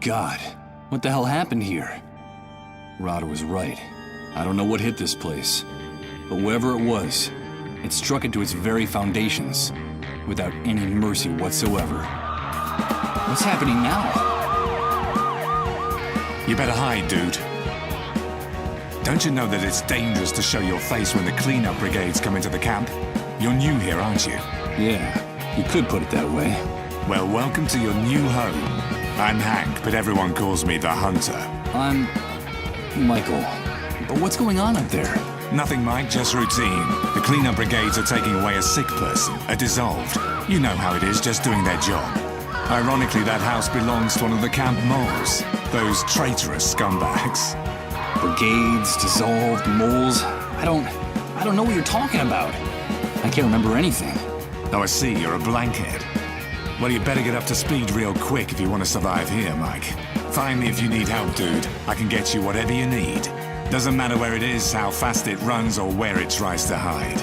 God, what the hell happened here? Rod was right. I don't know what hit this place, but whatever it was, it struck into its very foundations, without any mercy whatsoever. What's happening now? You better hide, dude. Don't you know that it's dangerous to show your face when the cleanup brigades come into the camp? You're new here, aren't you? Yeah, you could put it that way. Well, welcome to your new home. I'm Hank, but everyone calls me the Hunter. I'm Michael. But what's going on up there? Nothing, Mike, just routine. The cleanup brigades are taking away a sick person, a dissolved. You know how it is, just doing their job. Ironically, that house belongs to one of the camp moles. Those traitorous scumbags. Brigades, dissolved, moles. I don't know what you're talking about. I can't remember anything. Oh, I see, you're a blankhead. Well, you better get up to speed real quick if you want to survive here, Mike. Find me if you need help, dude. I can get you whatever you need. Doesn't matter where it is, how fast it runs, or where it tries to hide.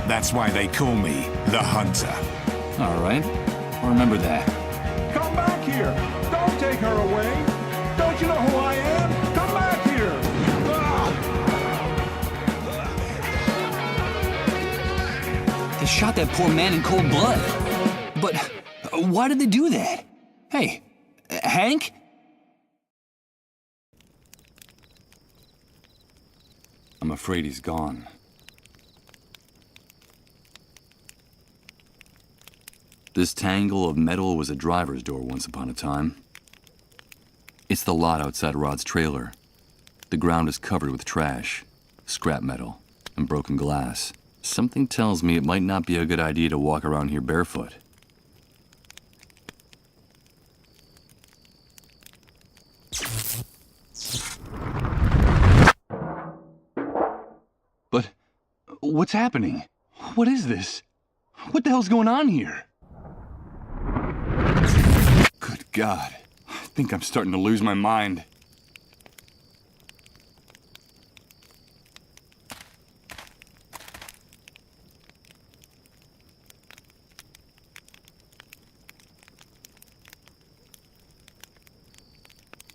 That's why they call me the Hunter. All right, I'll remember that. Come back here! Don't take her away! Don't you know who I am? Come back here! They shot that poor man in cold blood. But why did they do that? Hey, Hank? I'm afraid he's gone. This tangle of metal was a driver's door once upon a time. It's the lot outside Rod's trailer. The ground is covered with trash, scrap metal, and broken glass. Something tells me it might not be a good idea to walk around here barefoot. But what's happening? What is this? What the hell's going on here? Good God. I think I'm starting to lose my mind.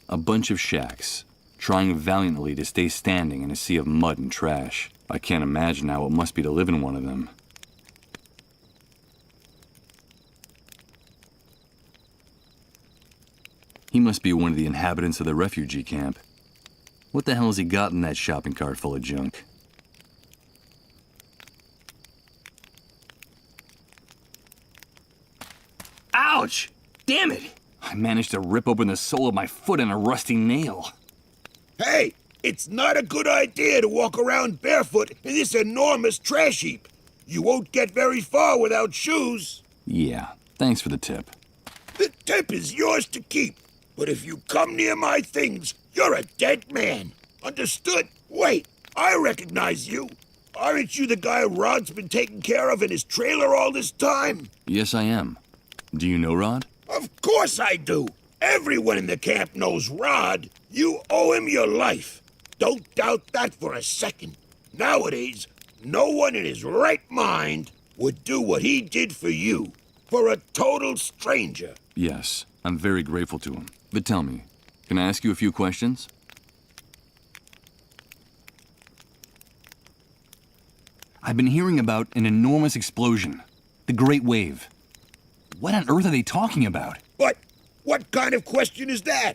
A bunch of shacks, trying valiantly to stay standing in a sea of mud and trash. I can't imagine how it must be to live in one of them. He must be one of the inhabitants of the refugee camp. What the hell has he got in that shopping cart full of junk? Ouch! Damn it! I managed to rip open the sole of my foot in a rusty nail. Hey, it's not a good idea to walk around barefoot in this enormous trash heap. You won't get very far without shoes. Yeah, thanks for the tip. The tip is yours to keep. But if you come near my things, you're a dead man. Understood? Wait, I recognize you. Aren't you the guy Rod's been taking care of in his trailer all this time? Yes, I am. Do you know Rod? Of course I do. Everyone in the camp knows Rod. You owe him your life. Don't doubt that for a second. Nowadays, no one in his right mind would do what he did for you. For a total stranger. Yes, I'm very grateful to him. But tell me, can I ask you a few questions? I've been hearing about an enormous explosion. The Great Wave. What on earth are they talking about? What kind of question is that?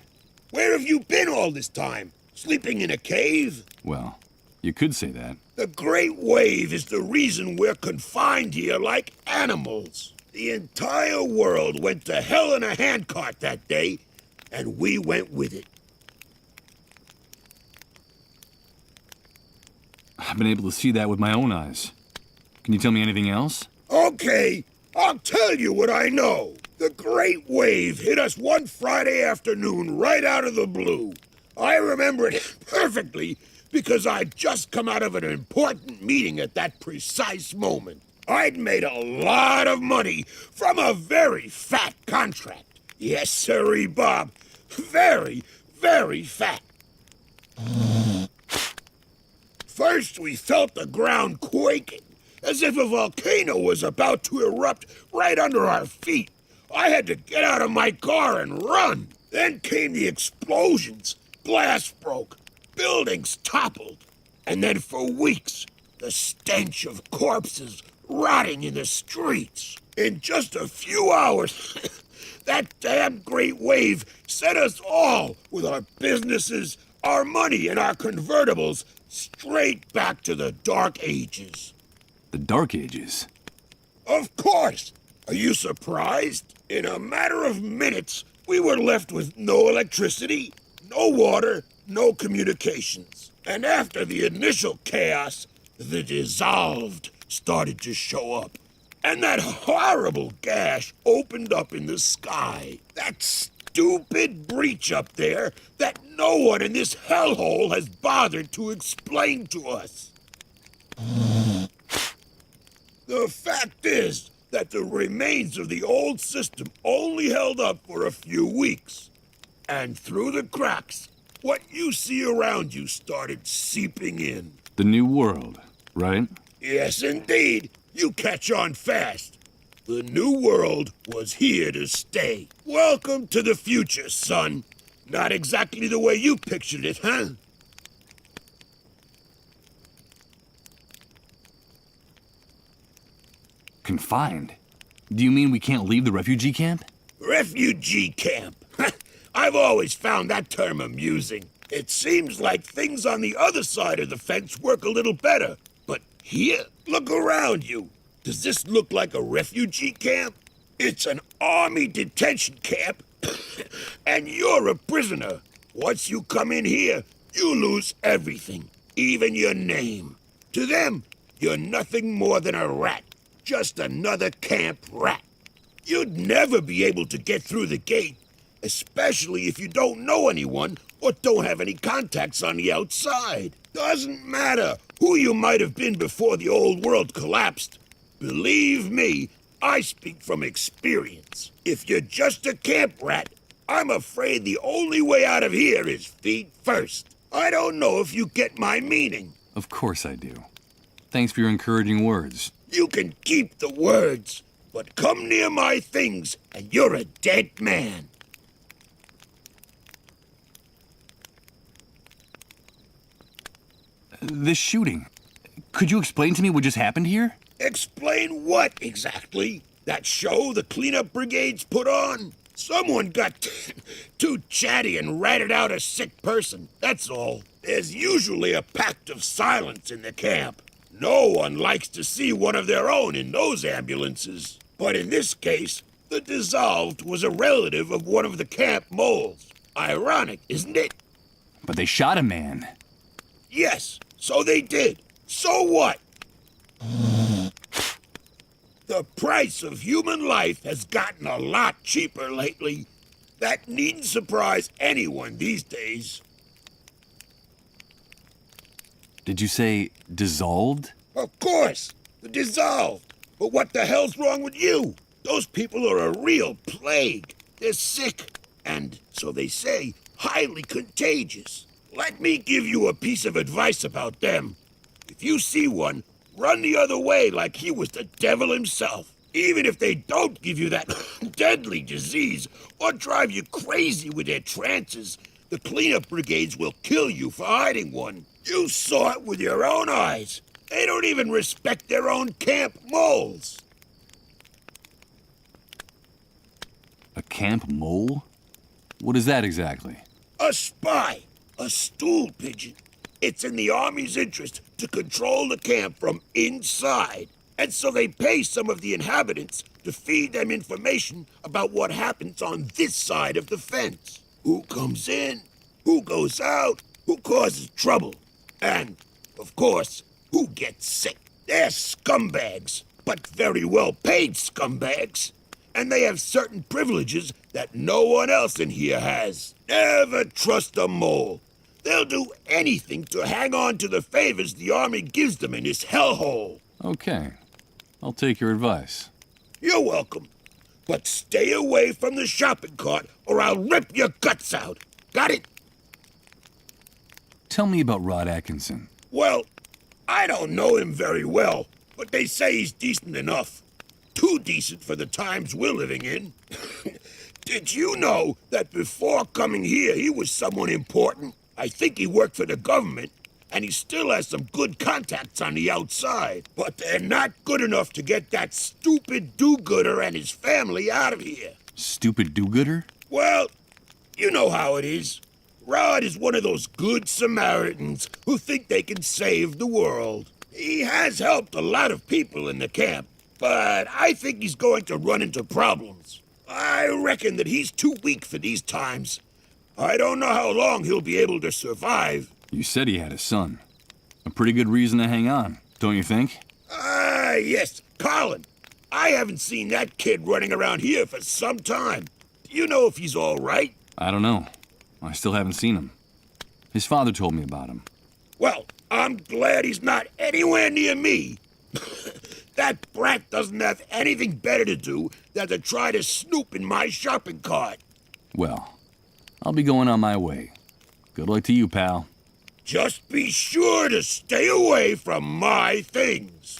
Where have you been all this time? Sleeping in a cave? Well, you could say that. The Great Wave is the reason we're confined here like animals. The entire world went to hell in a handcart that day, and we went with it. I've been able to see that with my own eyes. Can you tell me anything else? Okay, I'll tell you what I know. The Great Wave hit us one Friday afternoon right out of the blue. I remember it perfectly because I'd just come out of an important meeting at that precise moment. I'd made a lot of money from a very fat contract. Yes, sirree, Bob. Very, very fat. First, we felt the ground quaking, as if a volcano was about to erupt right under our feet. I had to get out of my car and run. Then came the explosions. Glass broke. Buildings toppled. And then for weeks, the stench of corpses rotting in the streets. In just a few hours, that damn great wave sent us all, with our businesses, our money, and our convertibles, straight back to the Dark Ages. The Dark Ages? Of course! Are you surprised? In a matter of minutes, we were left with no electricity, no water, no communications. And after the initial chaos, the dissolved started to show up. And that horrible gash opened up in the sky. That stupid breach up there that no one in this hellhole has bothered to explain to us. The fact is that the remains of the old system only held up for a few weeks. And through the cracks, what you see around you started seeping in. The New World, right? Yes, indeed. You catch on fast. The New World was here to stay. Welcome to the future, son. Not exactly the way you pictured it, huh? Confined? Do you mean we can't leave the refugee camp? Refugee camp. I've always found that term amusing. It seems like things on the other side of the fence work a little better. But here, look around you. Does this look like a refugee camp? It's an army detention camp, and you're a prisoner. Once you come in here, you lose everything, even your name. To them, you're nothing more than a rat, just another camp rat. You'd never be able to get through the gate, especially if you don't know anyone or don't have any contacts on the outside. Doesn't matter who you might have been before the old world collapsed. Believe me, I speak from experience. If you're just a camp rat, I'm afraid the only way out of here is feet first. I don't know if you get my meaning. Of course I do. Thanks for your encouraging words. You can keep the words, but come near my things and you're a dead man. This shooting. Could you explain to me what just happened here? Explain what exactly? That show the cleanup brigades put on? Someone got too chatty and ratted out a sick person, that's all. There's usually a pact of silence in the camp. No one likes to see one of their own in those ambulances. But in this case, the dissolved was a relative of one of the camp moles. Ironic, isn't it? But they shot a man. Yes, so they did. So what? The price of human life has gotten a lot cheaper lately. That needn't surprise anyone these days. Did you say dissolved? Of course, the dissolved. But what the hell's wrong with you? Those people are a real plague. They're sick, and, so they say, highly contagious. Let me give you a piece of advice about them. If you see one, run the other way like he was the devil himself. Even if they don't give you that deadly disease or drive you crazy with their trances, the cleanup brigades will kill you for hiding one. You saw it with your own eyes. They don't even respect their own camp moles. A camp mole? What is that exactly? A spy. A stool pigeon. It's in the Army's interest to control the camp from inside. And so they pay some of the inhabitants to feed them information about what happens on this side of the fence. Who comes in, who goes out, who causes trouble. And, of course, who gets sick. They're scumbags, but very well-paid scumbags. And they have certain privileges that no one else in here has. Never trust a mole. They'll do anything to hang on to the favors the Army gives them in this hellhole. Okay. I'll take your advice. You're welcome. But stay away from the shopping cart or I'll rip your guts out. Got it? Tell me about Rod Atkinson. Well, I don't know him very well, but they say he's decent enough. Too decent for the times we're living in. Did you know that before coming here, he was someone important? I think he worked for the government, and he still has some good contacts on the outside. But they're not good enough to get that stupid do-gooder and his family out of here. Stupid do-gooder? Well, you know how it is. Rod is one of those good Samaritans who think they can save the world. He has helped a lot of people in the camp, but I think he's going to run into problems. I reckon that he's too weak for these times. I don't know how long he'll be able to survive. You said he had a son. A pretty good reason to hang on, don't you think? Yes, Colin. I haven't seen that kid running around here for some time. Do you know if he's all right? I don't know. I still haven't seen him. His father told me about him. Well, I'm glad he's not anywhere near me. That brat doesn't have anything better to do than to try to snoop in my shopping cart. Well, I'll be going on my way. Good luck to you, pal. Just be sure to stay away from my things.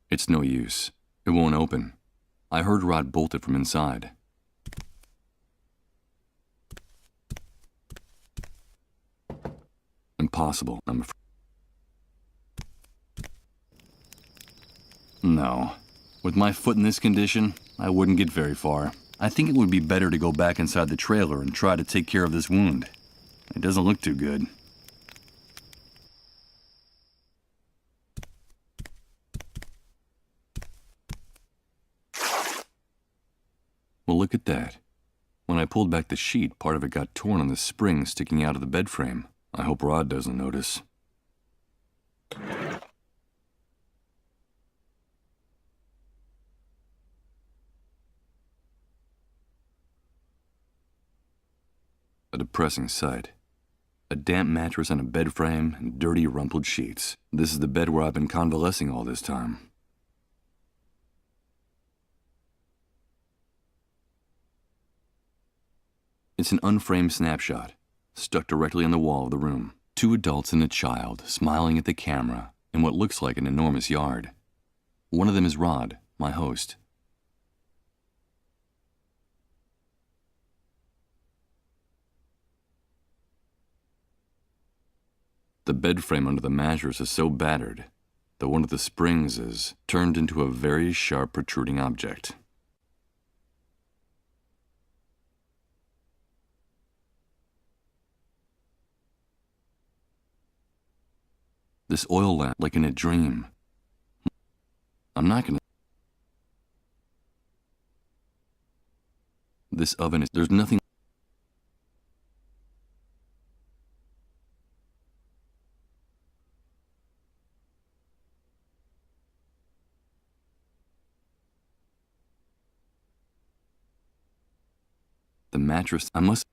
It's no use. It won't open. I heard Rod bolt it from inside. Impossible, I'm afraid. No. With my foot in this condition, I wouldn't get very far. I think it would be better to go back inside the trailer and try to take care of this wound. It doesn't look too good. Well, look at that. When I pulled back the sheet, part of it got torn on the spring sticking out of the bed frame. I hope Rod doesn't notice. A depressing sight. A damp mattress on a bed frame and dirty, rumpled sheets. This is the bed where I've been convalescing all this time. It's an unframed snapshot, stuck directly on the wall of the room. 2 adults and a child smiling at the camera in what looks like an enormous yard. One of them is Rod, my host. The bed frame under the mattress is so battered that one of the springs is turned into a very sharp protruding object. This oil lamp, like in a dream. I'm not gonna... This oven is... There's nothing... The mattress... I must...